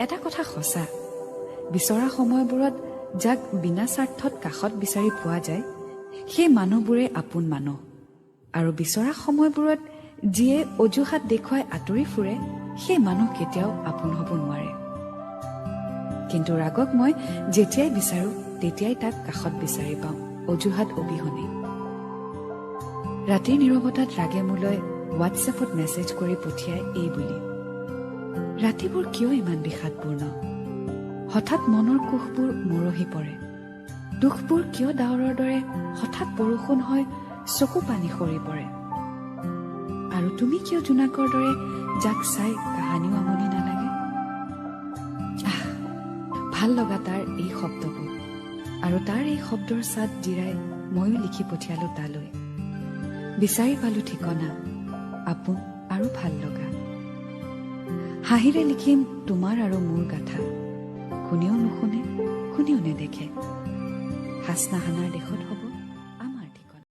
এটা কথা সঁচা, বিচৰা সময়বোৰত যাক বিনা স্বাৰ্থত কাষত বিচাৰি পোৱা যায় সেই মানুহবোৰে আপোন মানুহ, আৰু বিচৰা সময়বোৰত যিয়ে অজুহাত দেখুৱাই আঁতৰি ফুৰে সেই মানুহ কেতিয়াও আপোন হ'ব নোৱাৰে। কিন্তু ৰাগক মই যেতিয়াই বিচাৰো তেতিয়াই তাক কাষত বিচাৰি পাওঁ, অজুহাত অবিহনে। ৰাতিৰ নীৰৱতাত ৰাগে মোলৈ হোৱাটছএপত মেছেজ কৰি পঠিয়াই এই বুলি, ৰাতিবোৰ কিয় ইমান বিষাদপূৰ্ণ? হঠাৎ মনৰ কোষবোৰ মৰহি পৰে। দুখবোৰ কিয় ডাৱৰৰ দৰে হঠাৎ বৰষুণ হয় চকু পানী সৰি পৰে? আৰু তুমি কিয় জোনাকৰ দৰে যাক চাই কাহানিও আমনি নালাগে? ভাল লগা তাৰ এই শব্দবোৰ, আৰু তাৰ এই শব্দৰ চাত জিৰাই ময়ো লিখি পঠিয়ালো তালৈ। বিচাৰি পালো ঠিকনা, আপোন আৰু ভাল লগা। হাঁহিৰে লিখিম তোমাৰ আৰু মোৰ গাথা, কোনেও নুশুনে কোনেও নেদেখে। হাচনাহানাৰ দেশত হ'ব